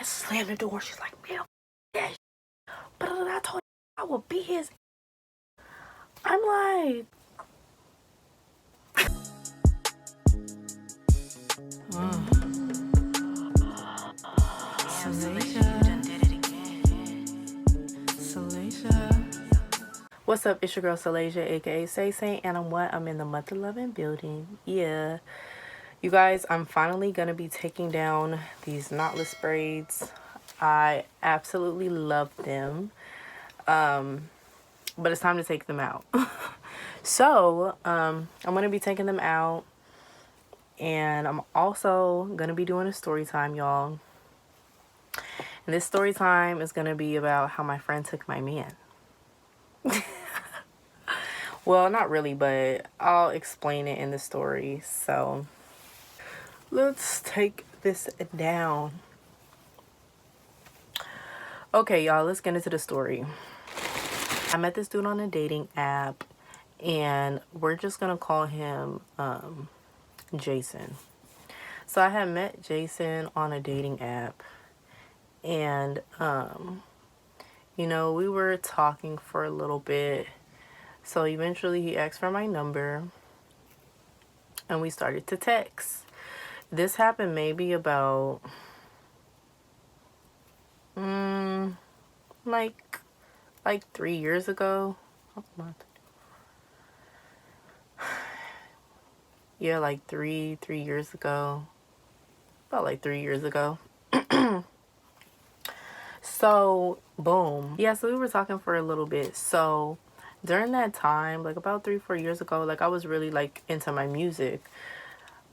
and slammed the door. She's like, man, that but I told you I will be his. I'm like, what's up? It's your girl Salasia, aka Say Say, and I'm in the Mother Loving building. Yeah, you guys, I'm finally gonna be taking down these knotless braids. I absolutely love them, but it's time to take them out. So I'm gonna be taking them out, and I'm also gonna be doing a story time, y'all. And this story time is gonna be about how my friend took my man. Well, not really, but I'll explain it in the story. So let's take this down. Okay, y'all, let's get into the story. I met this dude on a dating app, and we're just gonna call him Jason. So I had met Jason on a dating app, and you know, we were talking for a little bit. So eventually he asked for my number, and we started to text. This happened maybe about like 3 years ago. Yeah, like three years ago. About like 3 years ago. So, boom. Yeah, so we were talking for a little bit. So, during that time, like about 3-4 years ago, like I was really like into my music.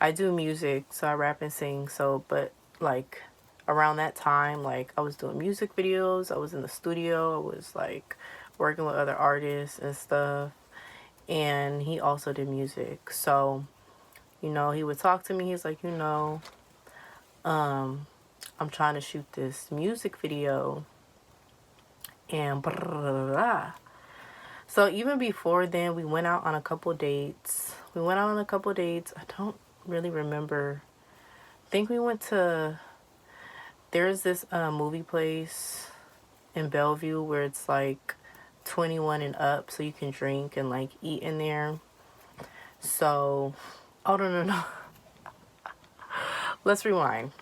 I do music, so I rap and sing. So, but like around that time, like I was doing music videos. I was in the studio. I was like working with other artists and stuff. And he also did music. So, you know, he would talk to me. He's like, you know, I'm trying to shoot this music video, and blah, blah, blah, blah. So even before then, we went out on a couple dates. I don't really remember. I think we went to, there's this movie place in Bellevue where it's like 21 and up, so you can drink and like eat in there. So, oh no. Let's rewind.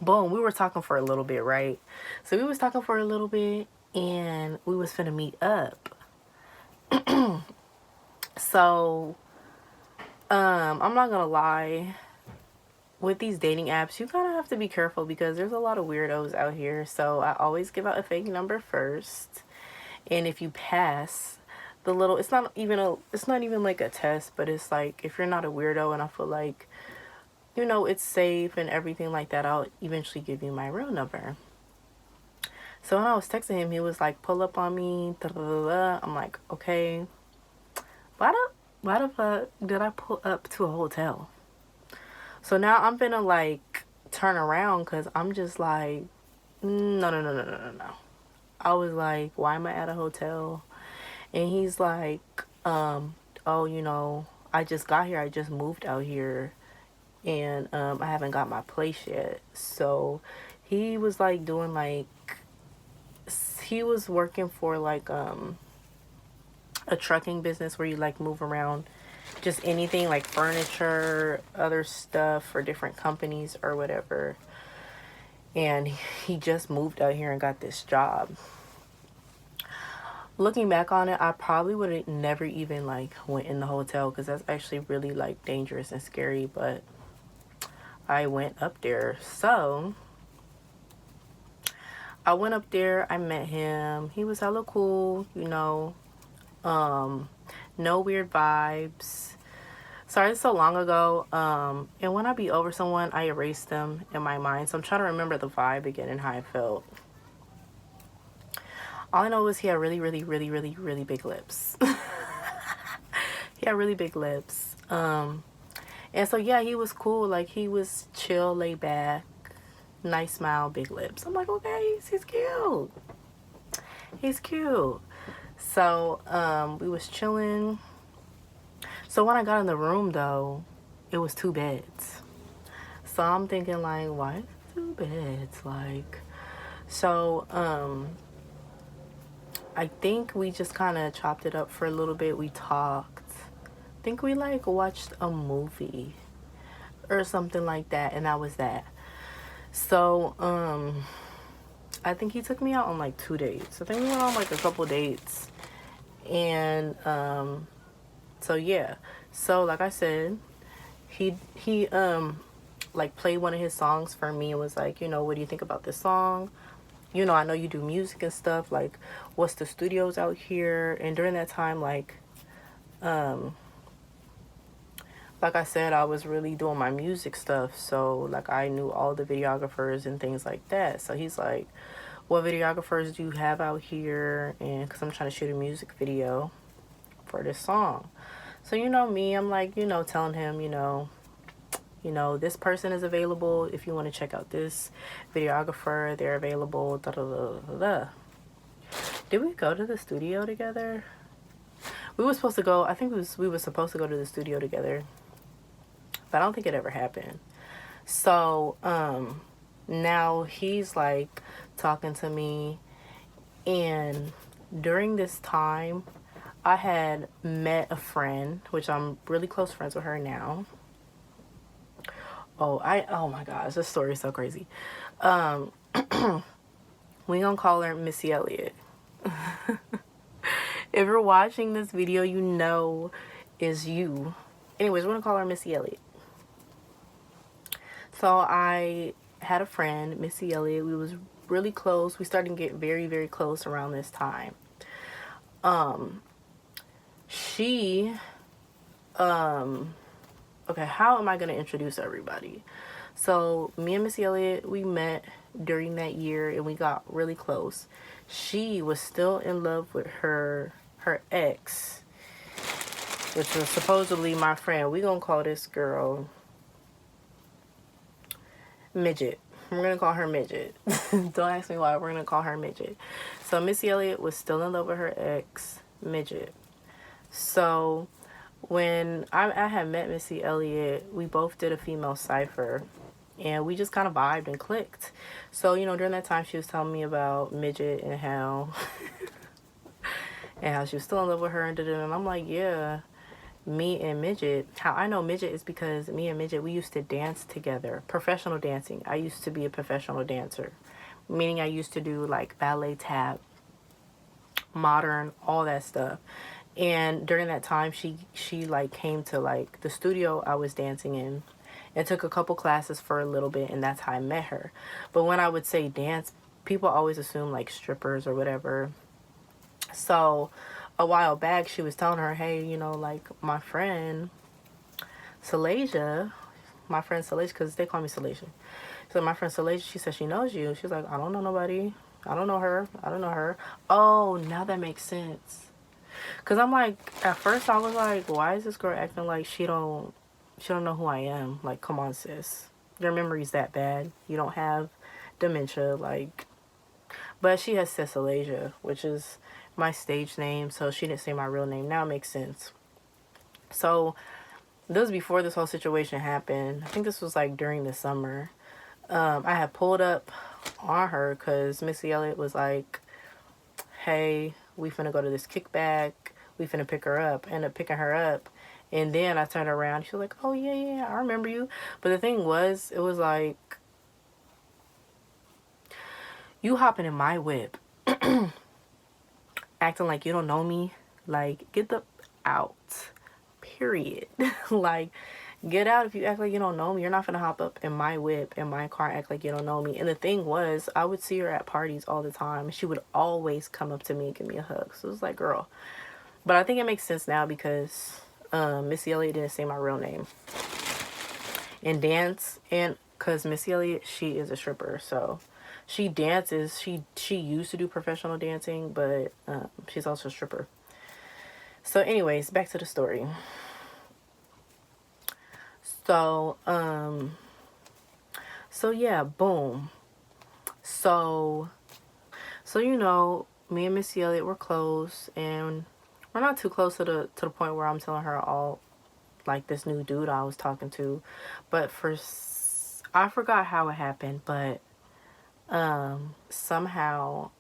Boom, we were talking for a little bit, right? So we was talking for a little bit, and we was finna meet up. So, I'm not gonna lie. With these dating apps, you kind of have to be careful because there's a lot of weirdos out here. So I always give out a fake number first, and if you pass the little, it's not even like a test, but it's like if you're not a weirdo and I feel like, you know, it's safe and everything like that, I'll eventually give you my real number. So when I was texting him, he was like, pull up on me. Da, da, da, da. I'm like, okay. Why the fuck did I pull up to a hotel? So now I'm gonna like turn around because I'm just like, no. I was like, why am I at a hotel? And he's like, oh, you know, I just got here. I just moved out here, and I haven't got my place yet. So he was like doing like, he was working for like a trucking business where you like move around just anything like furniture, other stuff for different companies or whatever. And he just moved out here and got this job. Looking back on it, I probably would have never even like went in the hotel because that's actually really like dangerous and scary, but I went up there. So I went up there, I met him. He was hella cool, you know. No weird vibes. Sorry, it's so long ago. And when I be over someone, I erase them in my mind. So I'm trying to remember the vibe again and how I felt. All I know is he had really big lips. He had really big lips. And so yeah, he was cool. Like he was chill, laid back, nice smile, big lips. I'm like, okay, he's cute. He's cute. So we was chilling. So when I got in the room though, it was 2 beds. So I'm thinking like, why 2 beds. Like, so, I think we just kind of chopped it up for a little bit. We talked. I think we like watched a movie or something like that, and that was that. So, I think he took me out on like 2 dates. I think we went on like a couple dates. And so yeah. So like I said, he like played one of his songs for me and was like, what do you think about this song? I know you do music and stuff, like what's the studios out here? And during that time, like I said, I was really doing my music stuff, so like I knew all the videographers and things like that. So he's like, what videographers do you have out here? And because I'm trying to shoot a music video for this song. So me, I'm like, telling him, this person is available. If you want to check out this videographer, they're available. Da, da, da, da, da. Did we go to the studio together? We were supposed to go. I think we were supposed to go to the studio together, but I don't think it ever happened. So now he's like talking to me, and during this time, I had met a friend, which I'm really close friends with her now. Oh my gosh, this story is so crazy. We gonna call her Missy Elliott. If you're watching this video, is you. Anyways, we're gonna call her Missy Elliott. So I had a friend, Missy Elliott. We was really close. We started to get very, very close around this time. She, okay, how am I gonna introduce everybody? So me and Missy Elliott, we met during that year and we got really close. She was still in love with her ex, which was supposedly my friend. We gonna call this girl Midget. We're gonna call her Midget. Don't ask me why. We're gonna call her Midget. So Missy Elliott was still in love with her ex, Midget. So when I had met Missy Elliott, we both did a female cipher. And we just kind of vibed and clicked. So, during that time, she was telling me about Midget and how she was still in love with her. And I'm like, yeah, me and Midget. How I know Midget is because me and Midget, we used to dance together. Professional dancing. I used to be a professional dancer. Meaning I used to do like ballet, tap, modern, all that stuff. And during that time, she like came to like the studio I was dancing in. And took a couple classes for a little bit, and that's how I met her. But when I would say dance, people always assume like strippers or whatever. So a while back, she was telling her, hey, like my friend Salasia, because they call me Salasia. So my friend Salasia, she said she knows you. She's like, I don't know nobody. I don't know her. Oh, now that makes sense. Because I'm like, at first I was like, why is this girl acting like she don't know who I am? Like, come on, sis. Your memory's that bad. You don't have dementia, like. But she has Cecalasia, which is my stage name, so she didn't say my real name. Now it makes sense. So this was before this whole situation happened. I think this was like during the summer. I had pulled up on her because Missy Elliott was like, hey, we finna go to this kickback. We finna pick her up. End up picking her up. And then I turned around. She was like, oh, yeah, I remember you. But the thing was, it was like, you hopping in my whip, acting like you don't know me. Like, get the out. Period. Like, get out if you act like you don't know me. You're not gonna hop up in my whip, in my car, act like you don't know me. And the thing was, I would see her at parties all the time. She would always come up to me and give me a hug. So it was like, girl. But I think it makes sense now because Missy Elliott didn't say my real name. And dance, and because Missy Elliott, she is a stripper, so she dances. She used to do professional dancing, but she's also a stripper. So anyways, back to the story. So yeah, boom. So me and Missy Elliott were close, and we're not too close to the point where I'm telling her all like this new dude I was talking to. But I forgot how it happened, but Somehow,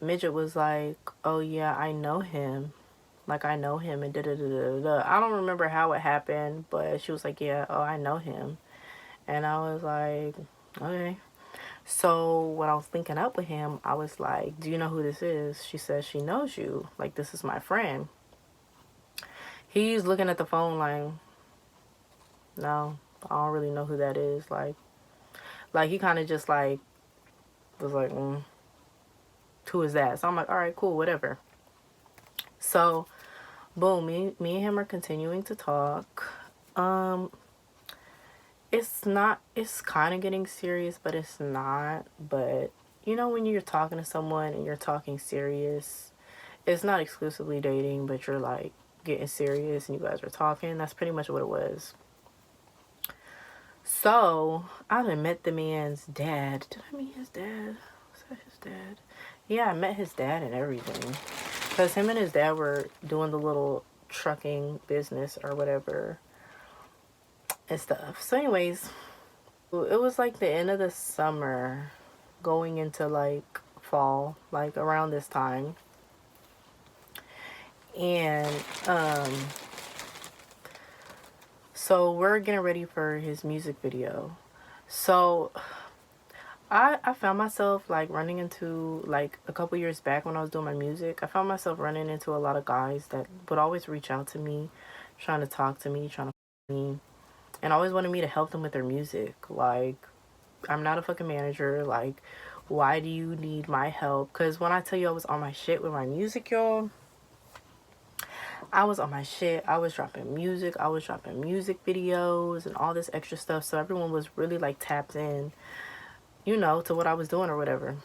Midget was like, oh yeah, I know him. Like, I know him and da da da da da. I don't remember how it happened, but she was like, yeah, oh, I know him. And I was like, okay. So when I was linking up with him, I was like, do you know who this is? She says she knows you. Like, this is my friend. He's looking at the phone like, no, I don't really know who that is. Like he kind of just like was like, who is that? So I'm like, all right, cool, whatever. So boom, me and him are continuing to talk. Um, it's kind of getting serious, but it's not. But you know, when you're talking to someone and you're talking serious, it's not exclusively dating, but you're like getting serious and you guys are talking. That's pretty much what it was. So I done met the man's dad. Did I meet his dad? Was that his dad? Yeah, I met his dad and everything. Because him and his dad were doing the little trucking business or whatever and stuff. So, anyways, it was like the end of the summer going into like fall, like around this time. And so we're getting ready for his music video. So I found myself like running into like a couple years back when I was doing my music. I found myself running into a lot of guys that would always reach out to me, trying to talk to me, trying to me, and always wanted me to help them with their music. Like, I'm not a fucking manager. Like, why do you need my help? Because when I tell you I was on my shit with my music, y'all, I was on my shit. I was dropping music. I was dropping music videos and all this extra stuff. So everyone was really like tapped in, you know, to what I was doing or whatever.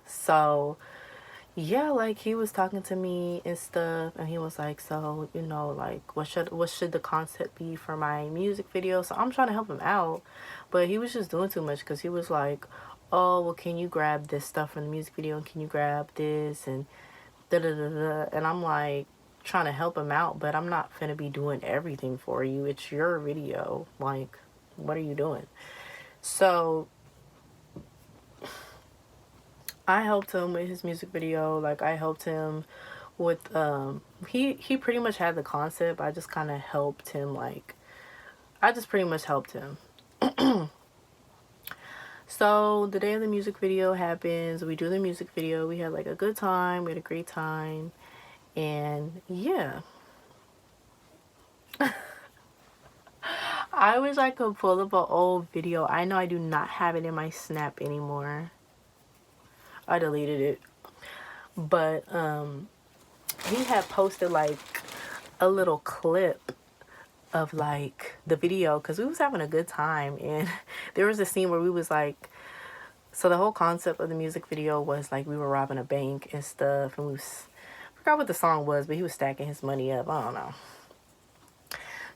So yeah, like he was talking to me and stuff, and he was like, so you know, like what should the concept be for my music video? So I'm trying to help him out, but he was just doing too much because he was like, oh well, can you grab this stuff from the music video and can you grab this and da da da da, and I'm like trying to help him out, but I'm not gonna be doing everything for you. It's your video. Like, what are you doing? So I helped him with his music video. Like, I helped him with he pretty much had the concept. I just kind of helped him, like I just pretty much helped him. So the day of the music video happens, we do the music video, we had like a good time, we had a great time, and yeah. I wish I could pull up an old video. I know I do not have it in my snap anymore. I deleted it. But he had posted like a little clip of like the video because we was having a good time, and there was a scene where we was like, so the whole concept of the music video was like we were robbing a bank and stuff, and I forgot what the song was, but he was stacking his money up. I don't know.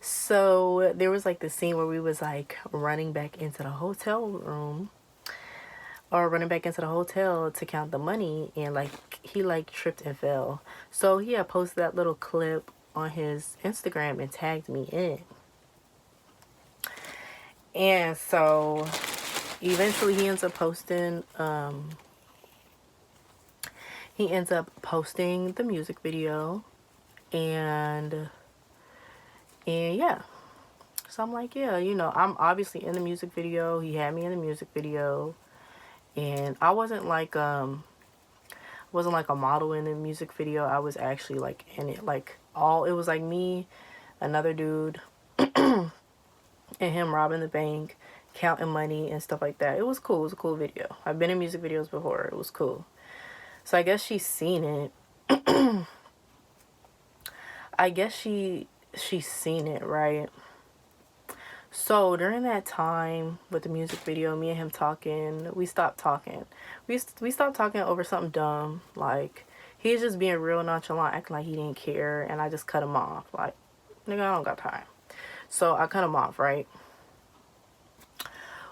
So there was like the scene where we was like running back into the hotel room or running back into the hotel to count the money, and like he like tripped and fell. So he had posted that little clip on his Instagram and tagged me in it. And so eventually he ends up posting the music video, and yeah. So I'm like, yeah, you know, I'm obviously in the music video. He had me in the music video, and I wasn't like a model in the music video. I was actually like in it, like it was like me, another dude, and him robbing the bank, counting money and stuff like that. It was cool. It was a cool video. I've been in music videos before. It was cool. So I guess she's seen it. I guess she's seen it, right? So during that time with the music video, me and him talking, we stopped talking. We stopped talking over something dumb. Like, he's just being real nonchalant, acting like he didn't care, and I just cut him off. Like, nigga, I don't got time. So I cut him off, right?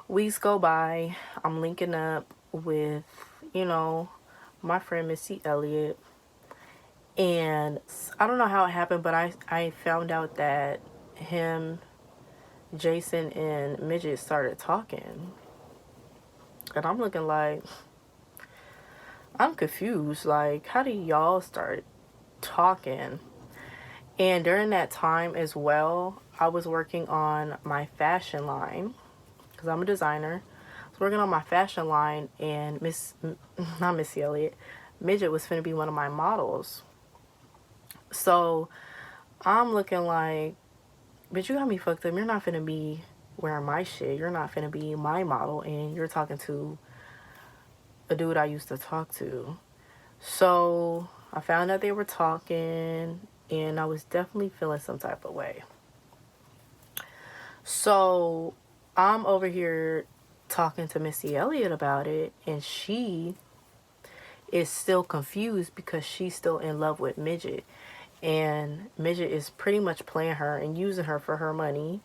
Weeks go by. I'm linking up with, you know, my friend Missy Elliott. And I don't know how it happened, but I found out that him Jason and Midget started talking. And I'm looking like, I'm confused. Like, how did y'all start talking? And during that time as well, I was working on my fashion line because I'm a designer. I was working on my fashion line, and not Missy Elliott, Midget was finna be one of my models. So I'm looking like, bitch, you got me fucked up. You're not finna be wearing my shit. You're not finna be my model, and you're talking to a dude I used to talk to. So I found out they were talking, and I was definitely feeling some type of way. So I'm over here talking to Missy Elliott about it, and she is still confused because she's still in love with Midget. And Midget is pretty much playing her and using her for her money.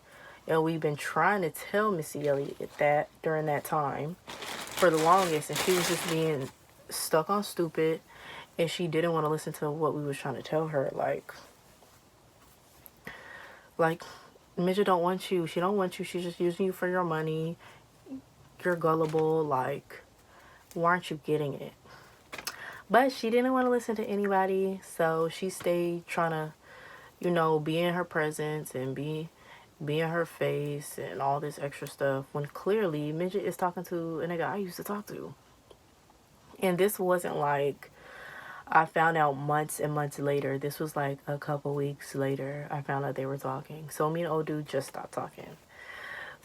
And we've been trying to tell Missy Elliott that during that time for the longest, and she was just being stuck on stupid, and she didn't want to listen to what we was trying to tell her. Like Midget don't want you. She don't want you. She's just using you for your money. You're gullible. Like, why aren't you getting it? But she didn't want to listen to anybody, so she stayed trying to, be in her presence and be in her face and all this extra stuff, when clearly Midget is talking to a nigga I used to talk to. And this wasn't like I found out months and months later. This was like a couple weeks later I found out they were talking. So me and old dude just stopped talking.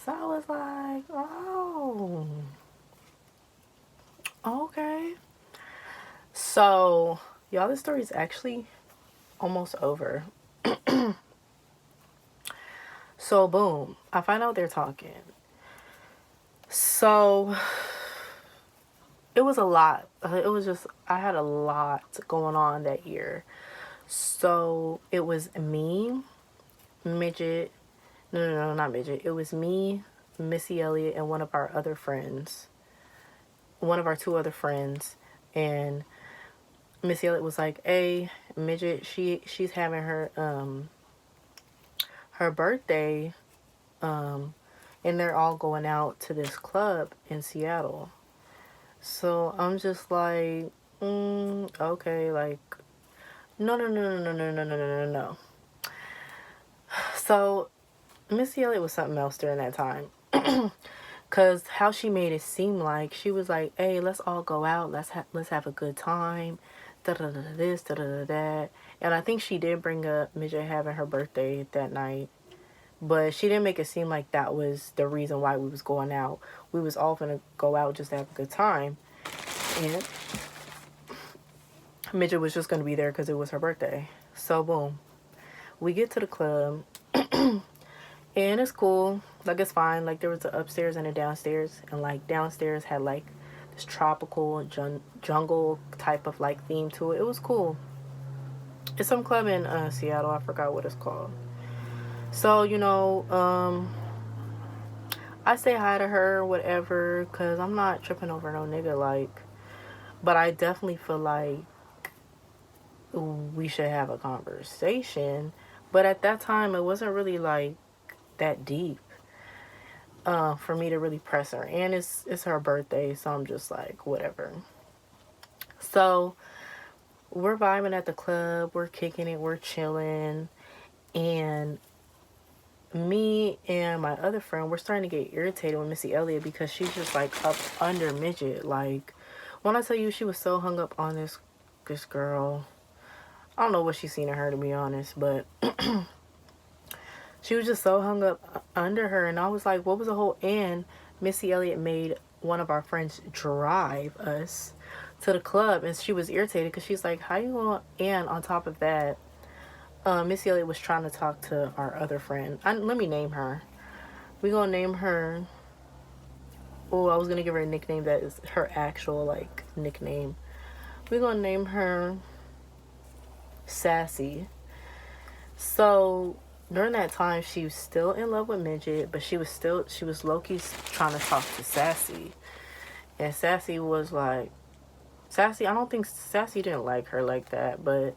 So I was like, oh, okay. So, y'all, this story is actually almost over. So, boom, I find out they're talking. So, it was a lot. It was just, I had a lot going on that year. So, it was me, Midget. No, not Midget. It was me, Missy Elliott, and one of our other friends. One of our two other friends. And Missy Elliott was like, hey, Midget, she's having her birthday, and they're all going out to this club in Seattle. So I'm just like, okay, like, no. So Missy Elliott was something else during that time. Cause how she made it seem like she was like, hey, let's all go out, let's have a good time, da da da this, da da da that. And I think she did bring up Midget having her birthday that night. But she didn't make it seem like that was the reason why we was going out. We was all gonna go out just to have a good time. And Midget was just gonna be there because it was her birthday. So boom. We get to the club. And it's cool. Like, it's fine. Like, there was the upstairs and the downstairs. And, like, downstairs had, like, this tropical jungle type of, like, theme to it. It was cool. It's some club in Seattle. I forgot what it's called. So, I say hi to her, whatever, because I'm not tripping over no nigga, like. But I definitely feel like we should have a conversation. But at that time, it wasn't really, like, that deep for me to really press her. And it's her birthday, so I'm just like, whatever. So we're vibing at the club, we're kicking it, we're chilling, and me and my other friend, we're starting to get irritated with Missy Elliott because she's just like up under Midget. Like, when I tell you, she was so hung up on this girl. I don't know what she's seen in her, to be honest, but she was just so hung up under her. And I was like, what was the whole... And Missy Elliott made one of our friends drive us to the club, and she was irritated because she's like, how you going... And on top of that, Missy Elliott was trying to talk to our other friend. Let me name her. We gonna name her... Oh, I was gonna give her a nickname that is her actual, like, nickname. We gonna name her Sassy. So during that time, she was still in love with Midget, but she was low-key trying to talk to Sassy. And I don't think Sassy didn't like her like that, but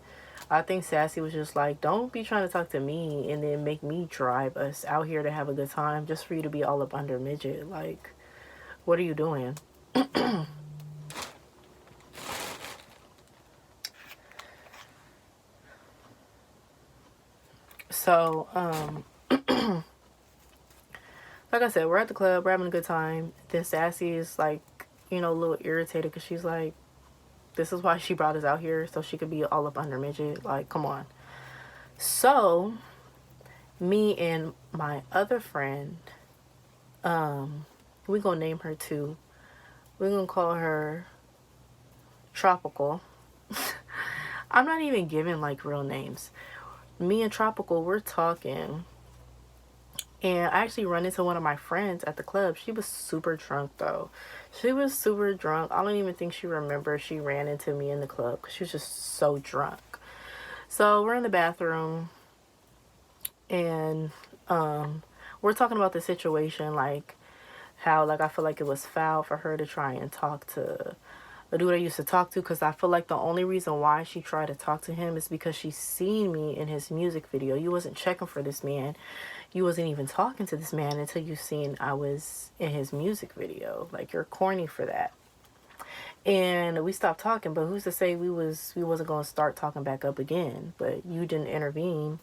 I think Sassy was just like, don't be trying to talk to me and then make me drive us out here to have a good time just for you to be all up under midget. Like, what are you doing? So, like I said, we're at the club, we're having a good time. Then Sassy is like, you know, a little irritated because she's like, this is why she brought us out here so she could be all up under midget. Like, come on. So, me and my other friend, we gonna name her too. We're gonna call her Tropical. I'm not even giving like real names. Me and Tropical, we're talking. And I actually run into one of my friends at the club. She was super drunk though. She was super drunk. I don't even think she remembers she ran into me in the club because she was just so drunk. So we're in the bathroom and we're talking about the situation, like how like I feel like it was foul for her to try and talk to the dude I used to talk to, because I feel like the only reason why she tried to talk to him is because she seen me in his music video. You wasn't checking for this man. You wasn't even talking to this man until you seen I was in his music video. Like, you're corny for that. And we stopped talking, but who's to say we wasn't gonna start talking back up again? But you didn't intervene,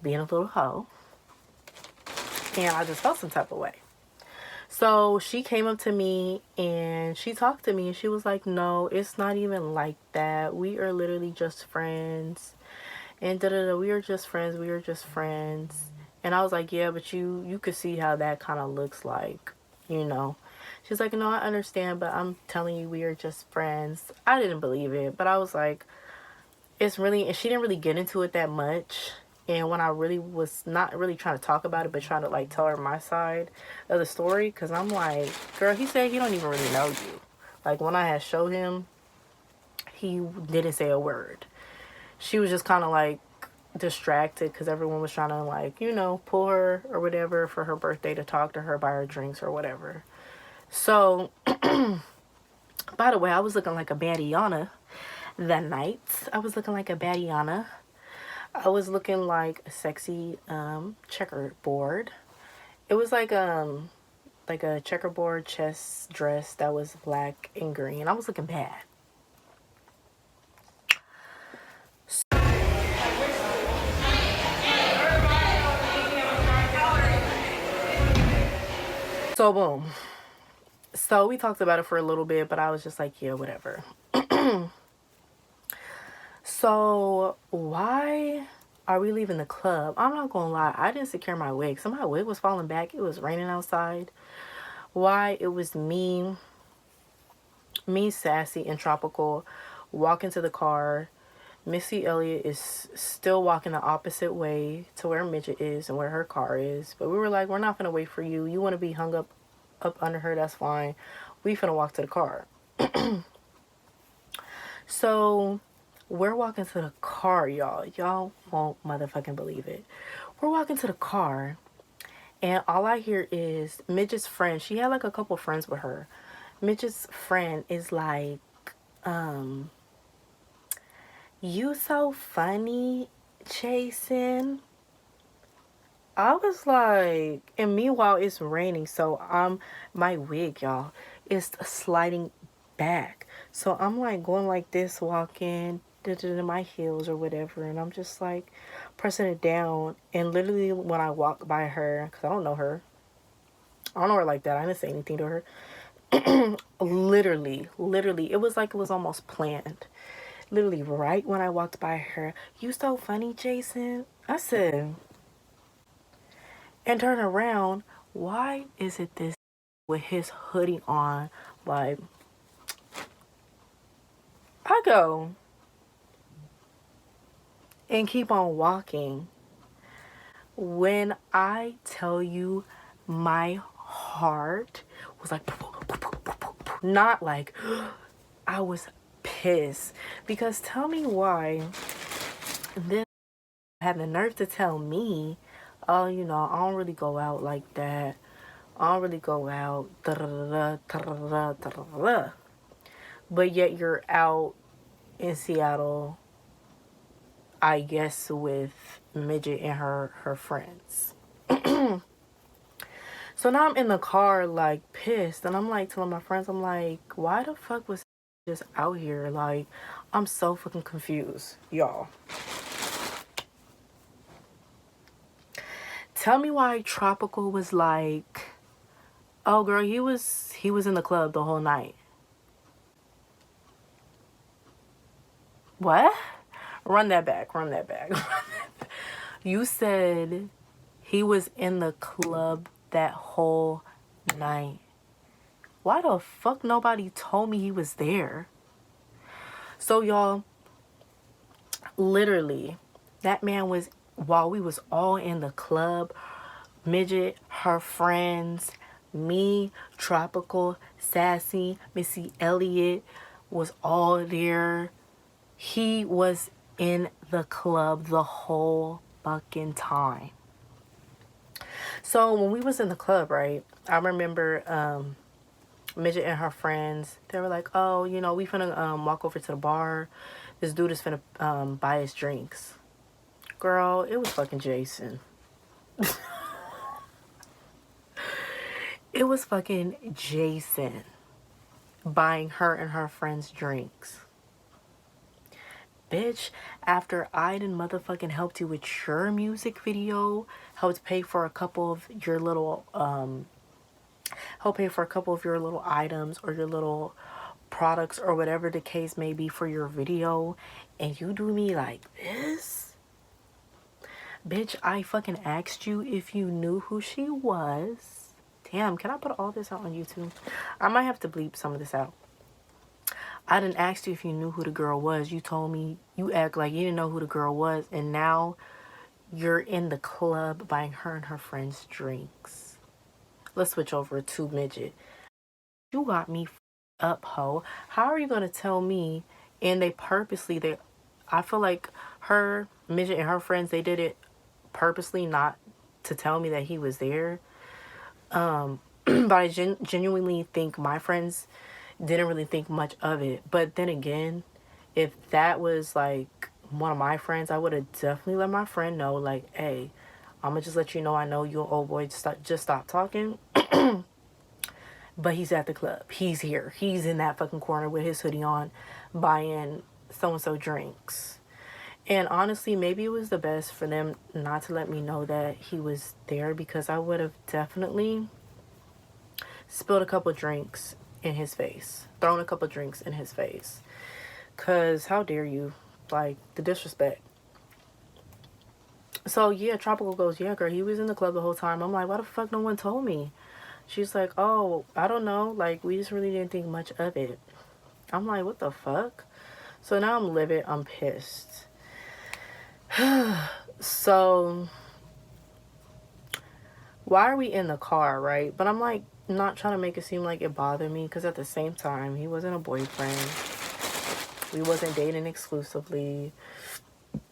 being a little hoe. And I just felt some type of way. So she came up to me and she talked to me and she was like, no, it's not even like that. We are literally just friends. And we are just friends. We are just friends. And I was like, yeah, but you could see how that kind of looks like, you know. She's like, no, I understand, but I'm telling you, we are just friends. I didn't believe it, but I was like, it's really, and she didn't really get into it that much. And when I really was not really trying to talk about it, but trying to like tell her my side of the story, because I'm like, girl, he said he don't even really know you. Like, when I had showed him, he didn't say a word. She was just kind of like distracted because everyone was trying to, like, you know, pull her or whatever for her birthday to talk to her, buy her drinks or whatever. So, by the way, I was looking like a baddiana that night. I was looking like a baddiana. I was looking like a sexy checkerboard. It was like a checkerboard chest dress that was black and green. I was looking bad. So boom. So we talked about it for a little bit, but I was just like, yeah, whatever. So why are we leaving the club? I'm not gonna lie, I didn't secure my wig. So my wig was falling back. It was raining outside. Why? It was me, Sassy, and Tropical walking to the car. Missy Elliott is still walking the opposite way to where Midget is and where her car is. But we were like, we're not gonna wait for you. You want to be hung up under her? That's fine. We finna walk to the car. So we're walking to the car, y'all. Y'all won't motherfucking believe it. We're walking to the car, and all I hear is Midget's friend. She had like a couple friends with her. Midget's friend is like, you so funny, Jason. I was like, and meanwhile it's raining, so my wig, y'all, is sliding back. So I'm like going like this, walking in my heels or whatever, and I'm just like pressing it down. And literally when I walk by her, because I don't know her like that. I didn't say anything to her. literally, it was like it was almost planned. Literally, right when I walked by her, you so funny, Jason. I said, and turn around. Why is it this with his hoodie on? Like, I go and keep on walking. When I tell you, my heart was like, not like, I was pissed. Because tell me why this had the nerve to tell me, oh, you know, I don't really go out like that. I don't really go out. But yet you're out in Seattle I guess with Midget and her friends. So now I'm in the car, like, pissed. And I'm, like, telling my friends, I'm like, why the fuck was just out here? Like, I'm so fucking confused, y'all. Tell me why Tropical was like, oh, girl, he was in the club the whole night. What? Run that back. Run that back. You said he was in the club that whole night. Why the fuck nobody told me he was there? So, y'all, literally, that man was, while we was all in the club, Midget, her friends, me, Tropical, Sassy, Missy Elliott was all there. He was in the club the whole fucking time. So when we was in the club, right, I remember Midget and her friends, they were like, oh, you know, we finna walk over to the bar. This dude is finna buy us drinks. Girl, it was fucking Jason. It was fucking Jason buying her and her friends drinks. Bitch, after I done motherfucking helped you with your music video, helped pay for a couple of your little help pay for a couple of your little items or your little products or whatever the case may be for your video, and you do me like this? Bitch, I fucking asked you if you knew who she was. Damn, can I put all this out on YouTube? I might have to bleep some of this out. I didn't ask you if you knew who the girl was. You told me, you act like you didn't know who the girl was, and now you're in the club buying her and her friends drinks. Let's switch over to Midget. You got me up, ho. How are you gonna tell me? And they purposely, I feel like her, Midget and her friends, they did it purposely not to tell me that he was there. But I genuinely think my friends didn't really think much of it. But then again, if that was like one of my friends, I would have definitely let my friend know, like, hey, I'm gonna just let you know I know you an old boy, just stop talking. But he's at the club. He's here. He's in that fucking corner with his hoodie on buying so-and-so drinks. And honestly, maybe it was the best for them not to let me know that he was there, because I would have definitely spilled a couple drinks in his face. Thrown a couple drinks in his face. Because how dare you? Like, the disrespect. So, yeah, Tropical goes, yeah, girl, he was in the club the whole time. I'm like, why the fuck no one told me? She's like, oh, I don't know. Like, we just really didn't think much of it. I'm like, what the fuck? So now I'm livid. I'm pissed. So, why are we in the car, right? But I'm like, not trying to make it seem like it bothered me, because at the same time, he wasn't a boyfriend. We wasn't dating exclusively.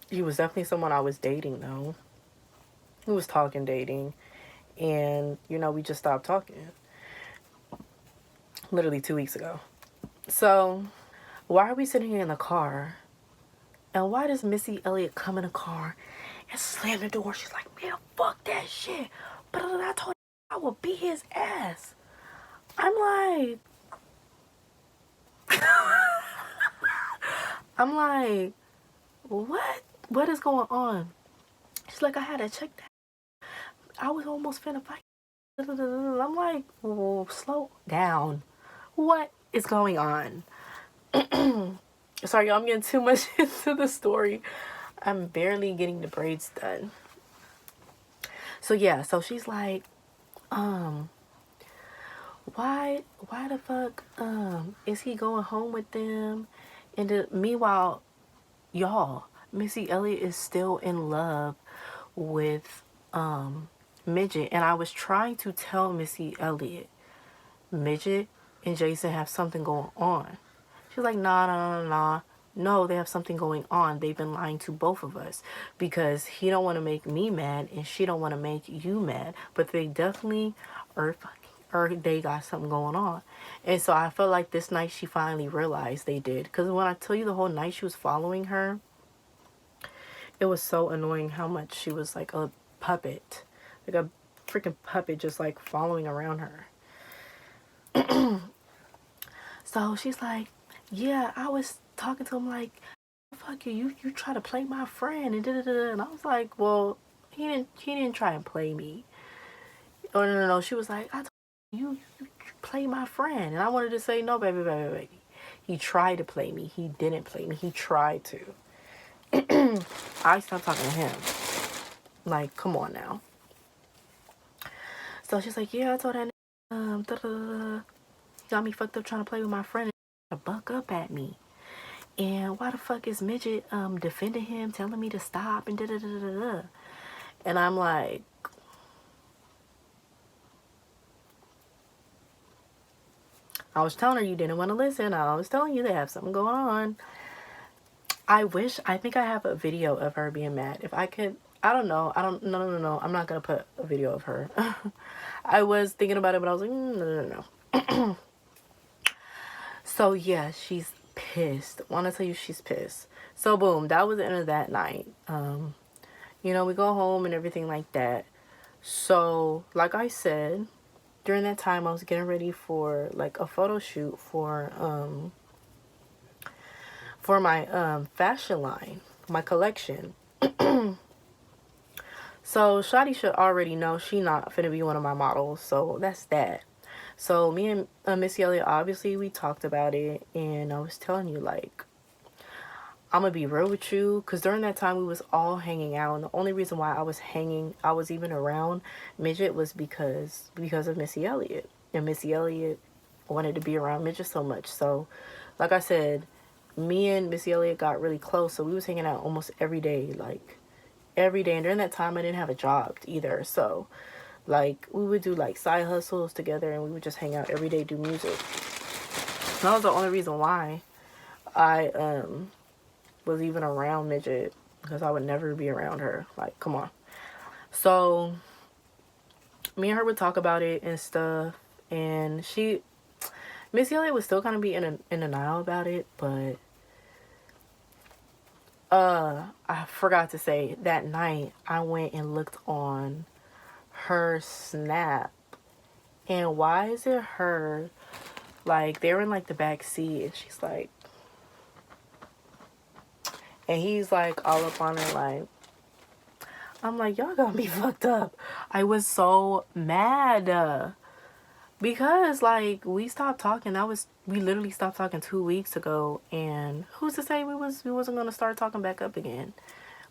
He was definitely someone I was dating, though. We was talking dating. And, you know, we just stopped talking. Literally 2 weeks ago. So, why are we sitting here in the car? And why does Missy Elliott come in the car and slam the door? She's like, man, fuck that shit. But I told you I will beat his ass. I'm like... I'm like, what? What is going on? She's like, I had to check that. I was almost finna fight. I'm like, oh, slow down. What is going on? Sorry, y'all, I'm getting too much into the story. I'm barely getting the braids done. So yeah, so she's like, why the fuck, is he going home with them? And meanwhile, y'all, Missy Elliott is still in love with, Midget. And I was trying to tell Missy Elliott, Midget and Jason have something going on. She's like, nah. No, they have something going on. They've been lying to both of us, because he don't want to make me mad and she don't want to make you mad. But they definitely are fucking, or they got something going on. And so I felt like this night she finally realized they did. Because when I tell you the whole night she was following her, It was so annoying how much she was like a puppet. Like a freaking puppet just like following around her. So she's like, yeah, I was talking to him like, fuck you try to play my friend and da da da. And I was like, well, he didn't try and play me. Oh no. She was like, I told you play my friend. And I wanted to say, no, baby. He tried to play me. He didn't play me. He tried to. I stopped talking to him. Like, come on now. So she's like, yeah, I told that da da da. He got me fucked up trying to play with my friend and buck up at me. And why the fuck is Midget defending him, telling me to stop and da da da da da. And I'm like, I was telling her you didn't want to listen. I was telling you they have something going on. I think I have a video of her being mad. If I could, I don't know. No. I'm not going to put a video of her. I was thinking about it, but I was like, no. So yeah, she's pissed. Want to tell you she's pissed. So boom, that was the end of that night. You know, we go home and everything like that. So, like I said, during that time I was getting ready for like a photo shoot for my fashion line, my collection. So Shotty should already know she not finna be one of my models, so that's that. So me and Missy Elliott, obviously we talked about it, and I was telling you like, I'm gonna be real with you, because during that time we was all hanging out, and the only reason why I was even around Midget was because of Missy Elliott. And Missy Elliott wanted to be around Midget so much. So like I said, me and Missy Elliott got really close, so we was hanging out almost every day, like every day. And during that time I didn't have a job either, so like we would do like side hustles together, and we would just hang out every day, do music. And that was the only reason why I was even around Midget, because I would never be around her. Like, come on. So me and her would talk about it and stuff, and Missy Elliott would still kind of be in denial about it, but I forgot to say, that night I went and looked on her Snap, and why is it her, like, they were in like the back seat, and she's like, and he's like all up on her, like, I'm like, y'all gonna be fucked up. I was so mad because like we stopped talking. We literally stopped talking 2 weeks ago, and who's to say we wasn't gonna start talking back up again?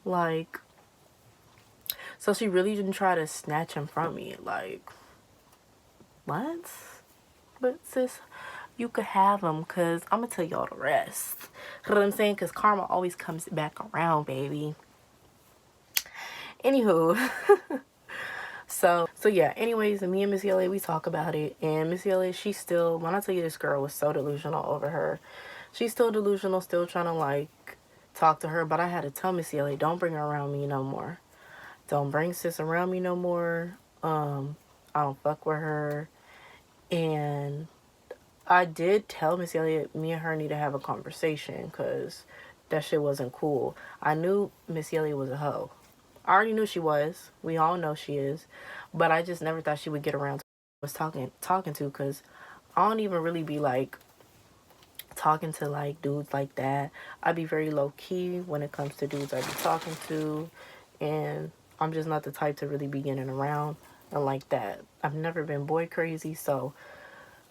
Like, so she really didn't try to snatch him from me. Like, what? But sis, you could have him, because I'm gonna tell y'all the rest. You know what I'm saying? Because karma always comes back around, baby. Anywho. So yeah, anyways, me and Missy Elliott, we talk about it, and Missy Elliott, she's still, when I tell you this girl was so delusional over her, she's still delusional, still trying to like talk to her, but I had to tell Missy Elliott, don't bring her around me no more. Don't bring sis around me no more. I don't fuck with her. And I did tell Missy Elliott, me and her need to have a conversation, because that shit wasn't cool. I knew Missy Elliott was a hoe. I already knew she was. We all know she is. But I just never thought she would get around to was talking to, because I don't even really be like talking to like dudes like that. I be very low key when it comes to dudes I be talking to, and I'm just not the type to really be getting around and like that. I've never been boy crazy, so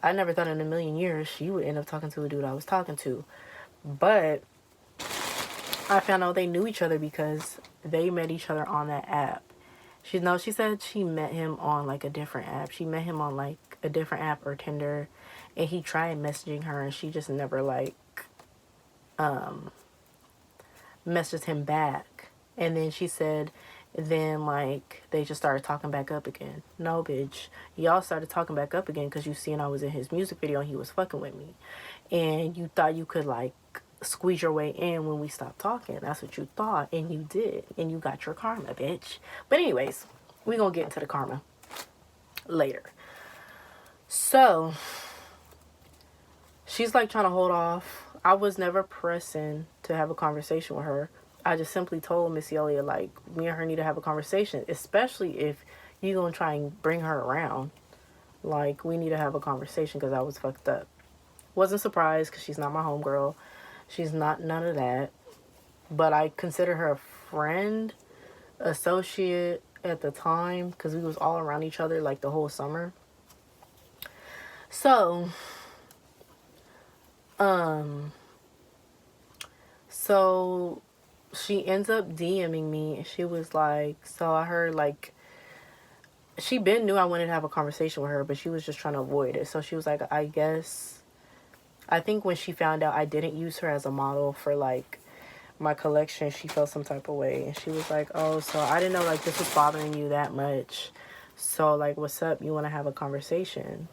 I never thought in a million years she would end up talking to a dude I was talking to. But I found out they knew each other because they met each other on that app. She said she met him on like a different app. She met him on like a different app or Tinder, and he tried messaging her, and she just never like messaged him back. And then she said, then like they just started talking back up again. No, bitch, y'all started talking back up again because you seen I was in his music video and he was fucking with me, and you thought you could like squeeze your way in when we stopped talking. That's what you thought, and you did, and you got your karma, bitch. But anyways, we gonna get into the karma later. So she's like trying to hold off. I was never pressing to have a conversation with her. I just simply told Missy Elliott, like, me and her need to have a conversation, especially if you gonna try and bring her around. Like, we need to have a conversation because I was fucked up. Wasn't surprised because she's not my homegirl. She's not none of that. But I consider her a friend, associate at the time because we was all around each other like the whole summer. So, um, so she ends up DMing me and she was like, so I heard like she been knew I wanted to have a conversation with her, but she was just trying to avoid it. So she was like, I think when she found out I didn't use her as a model for like my collection, she felt some type of way. And she was like, oh, so I didn't know like this was bothering you that much. So like, what's up? You want to have a conversation?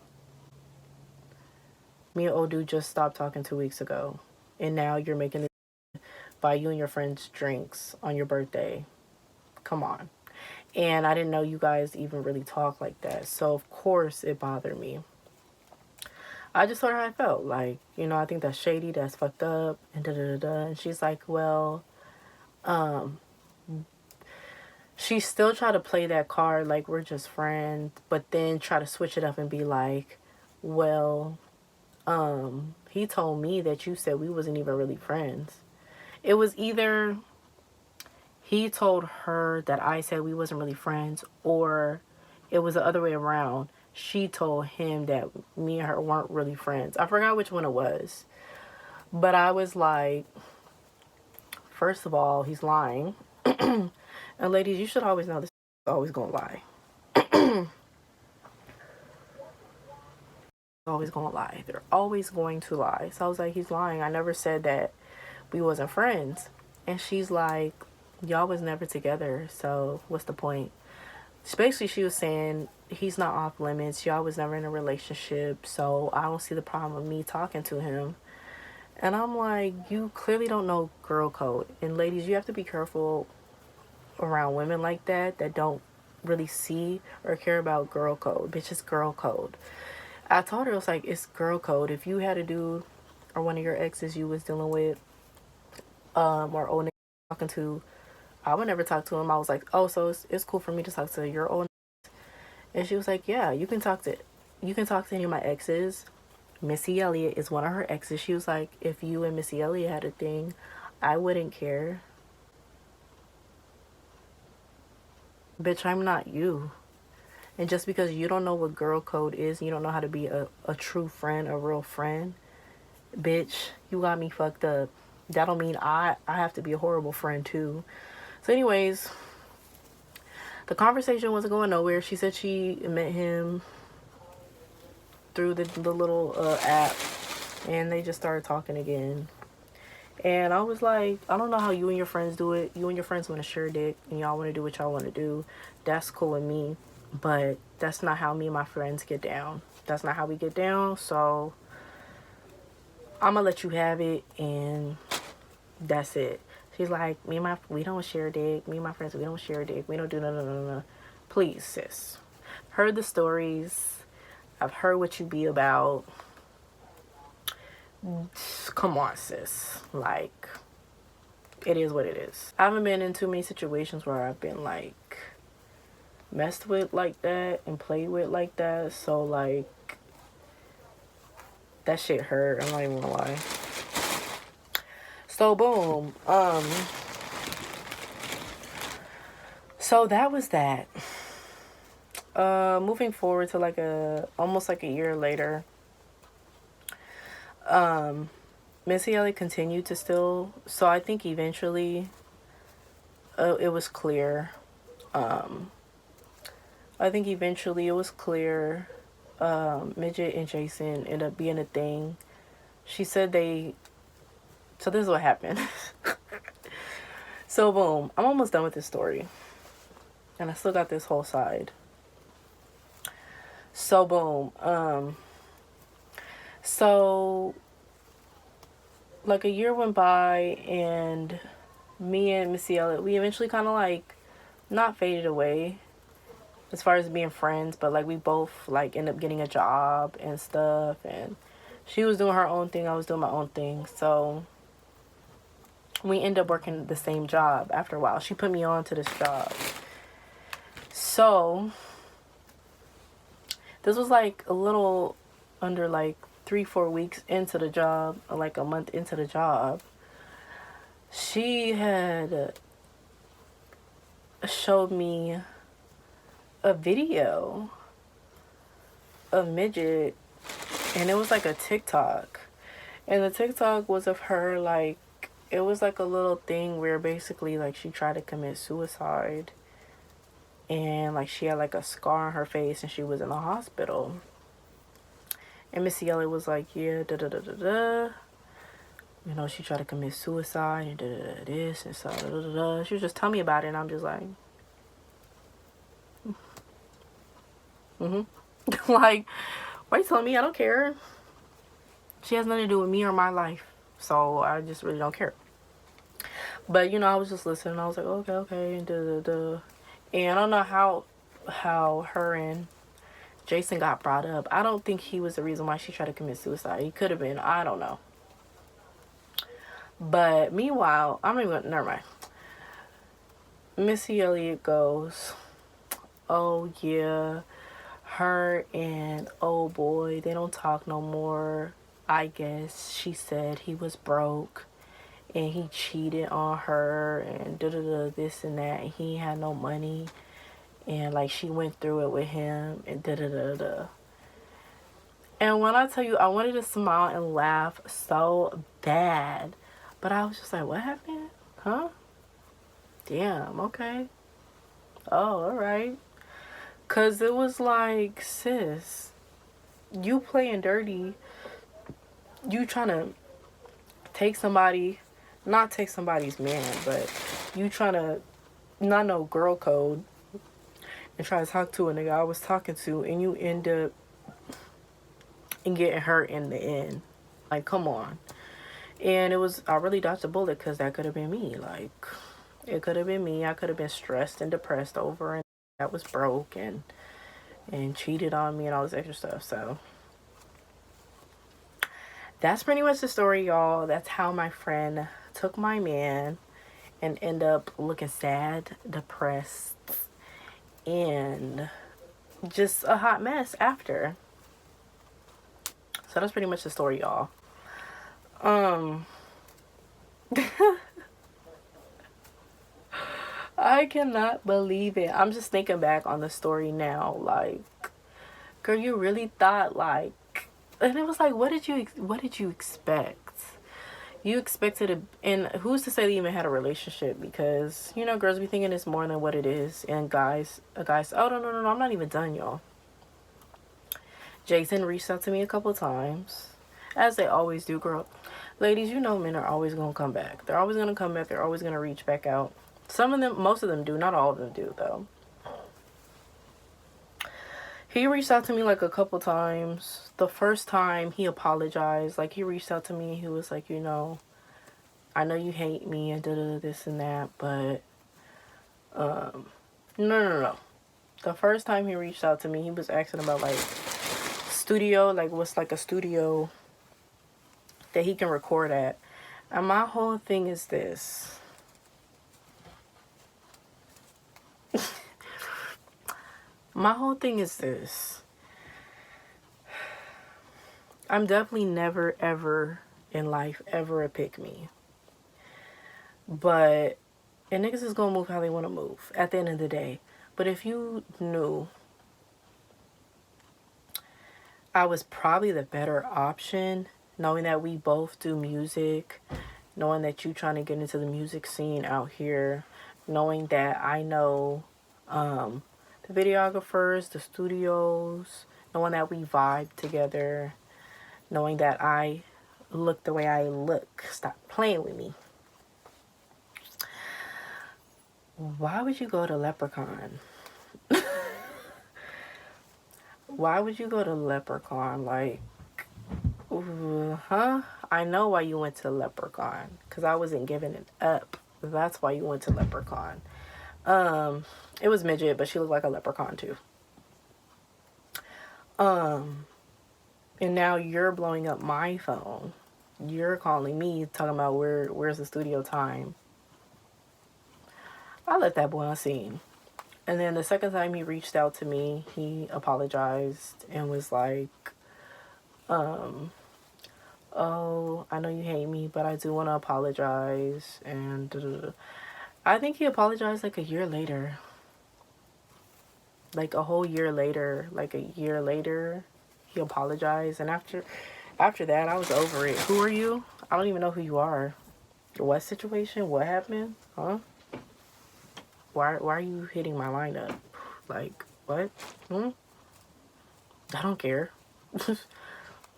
Me and old dude just stopped talking 2 weeks ago. And now you're making it buy you and your friends drinks on your birthday. Come on. And I didn't know you guys even really talk like that. So of course it bothered me. I just told her how I felt. Like, you know, I think that's shady, that's fucked up, and da da da da. And she's like, well, she still try to play that card like we're just friends, but then try to switch it up and be like, well, he told me that you said we wasn't even really friends. It was either he told her that I said we wasn't really friends, or it was the other way around. She told him that me and her weren't really friends. I forgot which one it was. But I was like, first of all, he's lying. And ladies, you should always know this is always gonna lie. Always gonna lie. They're always going to lie. So I was like, he's lying. I never said that we wasn't friends. And she's like, y'all was never together, so what's the point? Basically, she was saying he's not off limits. Y'all was never in a relationship, so I don't see the problem with me talking to him. And I'm like, you clearly don't know girl code. And ladies, you have to be careful around women like that don't really see or care about girl code. Bitch, it's girl code. I told her, I was like, it's girl code. If you had a dude or one of your exes you was dealing with, or old nigga talking to, I would never talk to him. I was like, oh, so it's cool for me to talk to your old. And she was like, yeah, you can talk to any of my exes. Missy Elliott is one of her exes. She was like, if you and Missy Elliott had a thing, I wouldn't care. Bitch, I'm not you. And just because you don't know what girl code is, you don't know how to be a true friend, a real friend, bitch, you got me fucked up. That don't mean I have to be a horrible friend too. So anyways, the conversation wasn't going nowhere. She said she met him through the little app, and they just started talking again. And I was like, I don't know how you and your friends do it. You and your friends want to share dick, and y'all want to do what y'all want to do. That's cool with me. But that's not how me and my friends get down. That's not how we get down. So I'm going to let you have it, and that's it. She's like, we don't share dick. Me and my friends, we don't share dick. We don't do no. Please, sis. Heard the stories. I've heard what you be about. Come on, sis. Like, it is what it is. I haven't been in too many situations where I've been like messed with like that and played with like that. So like, that shit hurt. I'm not even gonna lie. So boom. So that was that. Moving forward to like almost like a year later. Missy Elliott continued to still, so I think eventually it was clear. I think eventually it was clear. Midget and Jason ended up being a thing. She said so this is what happened. So boom, I'm almost done with this story. And I still got this whole side. So boom, so like a year went by, and me and Missy Elliott, we eventually kind of like not faded away as far as being friends, but like we both like end up getting a job and stuff, and she was doing her own thing, I was doing my own thing. So We end up working the same job after a while. She put me on to this job. So this was like a little under like 3-4 weeks into the job, or like a month into the job. She had showed me a video of midget, and it was like a TikTok, and the TikTok was of her, like, it was like a little thing where basically like she tried to commit suicide, and like she had like a scar on her face and she was in the hospital, and Missy Elliott was like, yeah, da da da da da, you know, she tried to commit suicide and da da da this and so da da da da. She was just telling me about it, and I'm just like, like, why are you telling me? I don't care. She has nothing to do with me or my life, so I just really don't care. But you know, I was just listening. I was like, okay, and da da da. And I don't know how her and Jason got brought up. I don't think he was the reason why she tried to commit suicide. He could have been. I don't know. But meanwhile, I'm not even gonna, never mind. Missy Elliott goes, oh yeah, her and oh boy, they don't talk no more. I guess she said he was broke and he cheated on her and da da da this and that, and he had no money, and like she went through it with him and da da da da. And when I tell you, I wanted to smile and laugh so bad, but I was just like, what happened? Huh? Damn, okay. Oh, alright. Cause it was like, sis, you playing dirty. You trying to take somebody, not take somebody's man, but you trying to not know girl code and try to talk to a nigga I was talking to, and you end up getting hurt in the end. Like, come on. And it was, I really dodged a bullet because that could have been me. Like, it could have been me. I could have been stressed and depressed over, and I was broke and cheated on me and all this extra stuff. So that's pretty much the story, y'all. That's how my friend took my man and end up looking sad, depressed, and just a hot mess after. So that's pretty much the story, y'all. I cannot believe it. I'm just thinking back on the story now, like, girl, you really thought, like, and it was like, what did you expect? You expected a, and who's to say they even had a relationship? Because, you know, girls be thinking it's more than what it is, and guys, oh, no, I'm not even done, y'all. Jason reached out to me a couple times, as they always do, girl. Ladies, you know men are always going to come back. They're always going to come back. They're always going to reach back out. Some of them, most of them do. Not all of them do, though. He reached out to me like a couple times. The first time he apologized. Like, he reached out to me. He was like, you know, I know you hate me and this and that, but no. The first time he reached out to me, he was asking about like studio, like what's like a studio that he can record at. And my whole thing is this. My whole thing is this. I'm definitely never, ever in life, ever a pick me. But, and niggas is gonna move how they want to move at the end of the day. But if you knew I was probably the better option, knowing that we both do music, knowing that you trying to get into the music scene out here, knowing that I know the videographers, the studios, knowing that we vibe together, knowing that I look the way I look. Stop playing with me. Why would you go to Leprechaun? Why would you go to Leprechaun? Like, huh? I know why you went to Leprechaun. Because I wasn't giving it up. That's why you went to Leprechaun. It was midget, but she looked like a leprechaun too. And now you're blowing up my phone you're calling me talking about where's the studio time. I let that boy unseen. And then the second time he reached out to me, he apologized and was like, oh, I know you hate me, but I do want to apologize. And I think he apologized like a year later. Like a whole year later. Like a year later, he apologized. And after that, I was over it. Who are you? I don't even know who you are. What situation? What happened? Huh? Why are you hitting my lineup? Like, what? I don't care.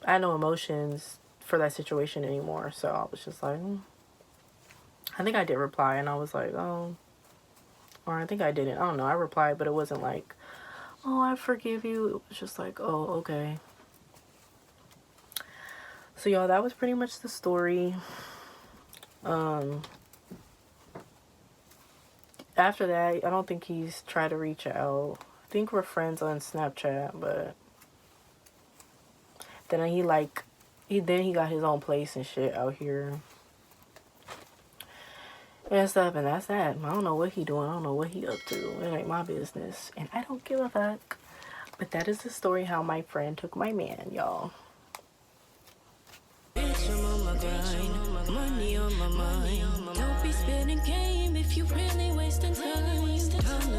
I had no emotions for that situation anymore. So I was just like, I think I did reply, and I was like, oh. Or I think I didn't. I don't know. I replied, but it wasn't like, oh, I forgive you. It was just like, oh, okay. So, y'all, that was pretty much the story. After that, I don't think he's tried to reach out. I think we're friends on Snapchat, but then he got his own place and shit out here and stuff, and that's that. I don't know what he doing. I don't know what he up to. It ain't my business, and I don't give a fuck. But that is the story how my friend took my man, y'all. Money on my mind. Don't be spinning game if you really wasting time.